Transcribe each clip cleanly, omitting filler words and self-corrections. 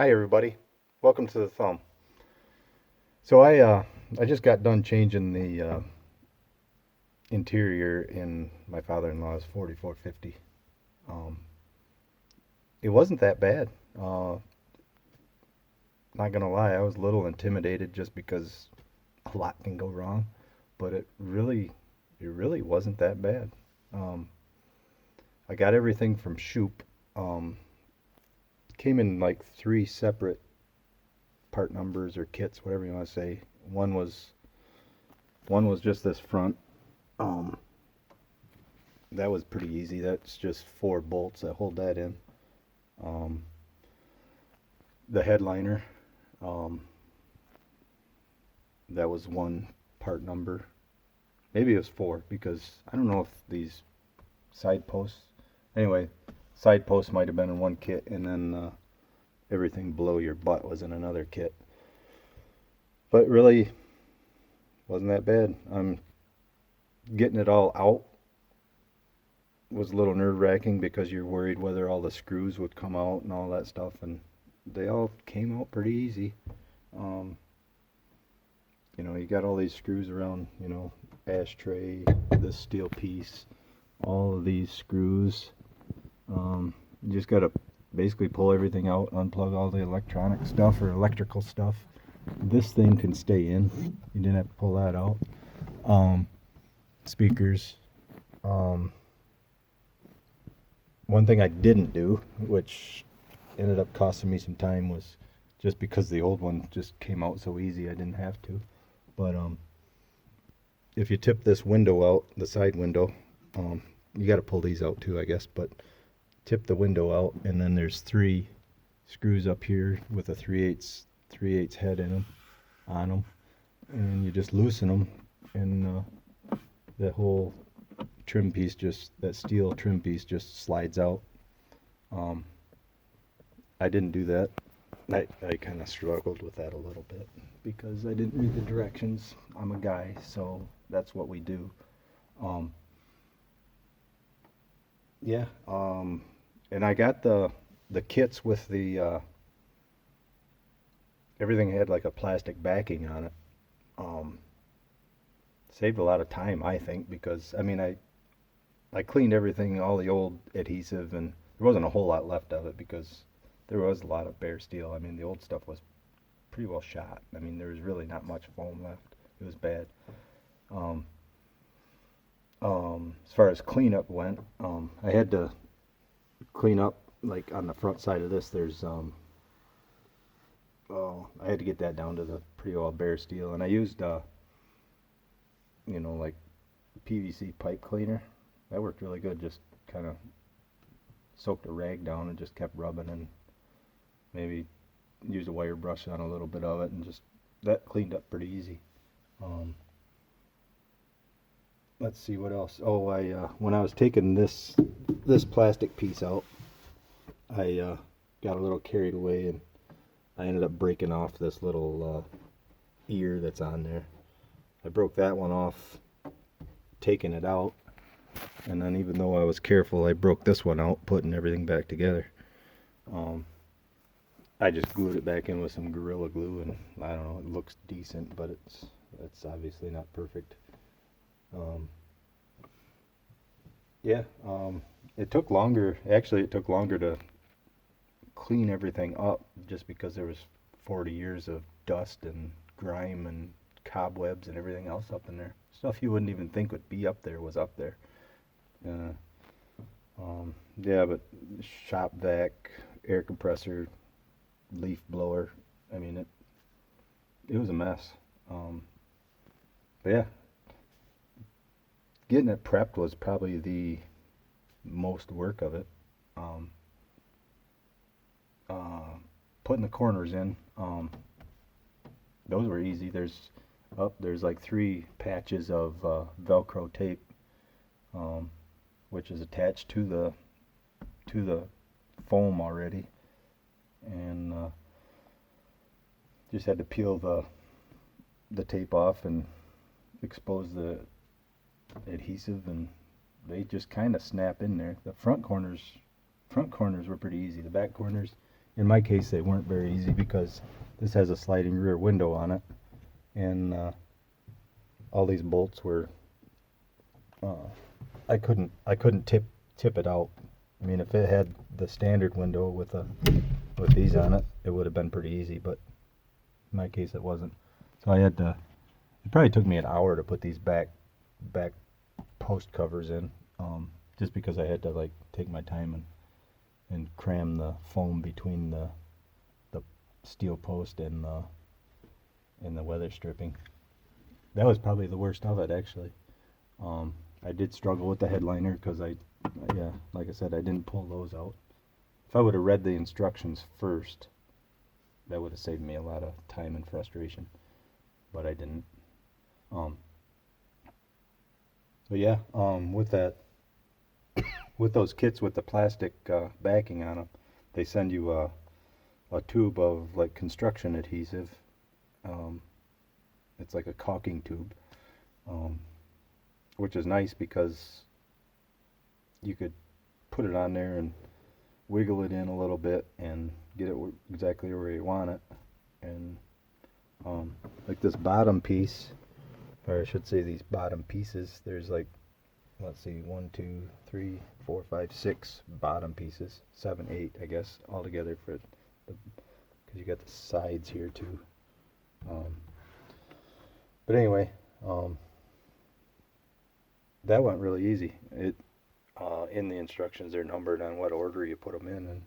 Hi everybody. Welcome to the thumb. So I just got done changing the interior in my father-in-law's 4450. Um, it wasn't that bad. Not gonna lie, I was a little intimidated just because a lot can go wrong, but it really wasn't that bad. Um, I got everything from Shoop. Um, Came in like three separate part numbers or kits, whatever you want to say. One was one was just this front. Um, that was pretty easy. That's just four bolts that hold that in. Um, the headliner, um, that was one part number. Maybe it was four because I don't know if these side posts. Anyway, side posts might have been in one kit, and then everything below your butt was in another kit. But really, wasn't that bad. Getting it all out was a little nerve-wracking because you're worried whether all the screws would come out and all that stuff, and they all came out pretty easy. Um, you got all these screws around, ashtray, this steel piece, all of these screws. You just got to basically pull everything out, unplug all the electronic stuff or electrical stuff. This thing can stay in. You didn't have to pull that out. Um, Speakers. Um, One thing I didn't do, which ended up costing me some time, was just because the old one just came out so easy, I didn't have to. But if you tip this window out, the side window, you got to pull these out too, I guess. But tip the window out, and then there's three screws up here with a 3/8 head in them, on them, and you just loosen them, and the whole trim piece, just that steel trim piece, just slides out. Um, I didn't do that. I kind of struggled with that a little bit because I didn't read the directions. I'm a guy, so that's what we do. Um, yeah, and I got the kits with the everything had like a plastic backing on it. Um, Saved a lot of time, I think, because I mean I cleaned everything, all the old adhesive, and there wasn't a whole lot left of it because there was a lot of bare steel. I mean, the old stuff was pretty well shot. I mean, there was really not much foam left. It was bad. Um, as far as cleanup went, I had to clean up like on the front side of this. Oh, I had to get that down to the pretty well bare steel, and I used like PVC pipe cleaner. That worked really good. Just kind of soaked a rag down and just kept rubbing, and maybe used a wire brush on a little bit of it, and just that cleaned up pretty easy. Um, let's see what else. Oh, I when I was taking this plastic piece out, I got a little carried away, and I ended up breaking off this little ear that's on there. I broke that one off taking it out, and then even though I was careful, I broke this one out putting everything back together. Um, I just glued it back in with some Gorilla Glue, and I don't know, it looks decent, but it's obviously not perfect. Um, yeah, it took longer. Actually, it took longer to clean everything up just because there was 40 years of dust and grime and cobwebs and everything else up in there. Stuff you wouldn't even think would be up there was up there. Uh, yeah, but shop vac, air compressor, leaf blower. I mean, it was a mess. Um, but yeah, getting it prepped was probably the most work of it. Um, uh, Putting the corners in, those were easy. There's like three patches of Velcro tape, um, which is attached to the foam already, and just had to peel the tape off and expose the adhesive, and they just kind of snap in there. The front corners were pretty easy. The back corners, in my case, they weren't very easy because this has a sliding rear window on it, and all these bolts were, uh, I couldn't tip it out. I mean, if it had the standard window with these on it, it would have been pretty easy, but in my case, it wasn't. So I had to. It probably took me an hour to put these back post covers in, just because I had to like take my time and cram the foam between the steel post and the weather stripping. That was probably the worst of it, actually. I did struggle with the headliner because yeah, like I said, I didn't pull those out. If I would have read the instructions first, that would have saved me a lot of time and frustration, but I didn't. Um, but yeah, with those kits with the plastic backing on them, they send you a tube of like construction adhesive. Um, it's like a caulking tube, um, which is nice because you could put it on there and wiggle it in a little bit and get it exactly where you want it. And like this bottom piece, or I should say these bottom pieces, there's like, let's see, 1, 2, 3, 4, 5, 6 bottom pieces, 7, 8, I guess, all together for the, because you got the sides here too. But anyway, that went really easy. In the instructions, they're numbered on what order you put them in, and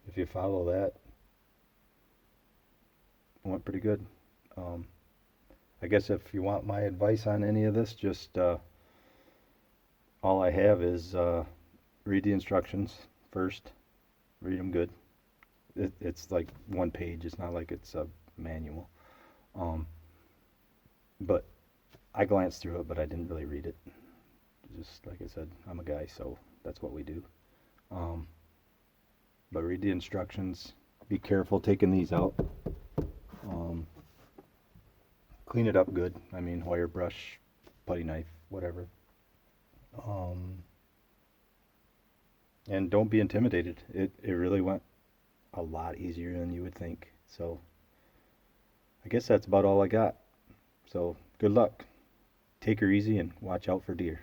if you follow that, it went pretty good. Um, I guess if you want my advice on any of this, just all I have is read the instructions first. Read them good. It's like one page. It's not like it's a manual. Um, but I glanced through it, but I didn't really read it. Just like I said, I'm a guy, so that's what we do. Um, but read the instructions. Be careful taking these out. Um, clean it up good. I mean, wire brush, putty knife, whatever. Um, and don't be intimidated. It really went a lot easier than you would think. So I guess that's about all I got. So good luck. Take her easy and watch out for deer.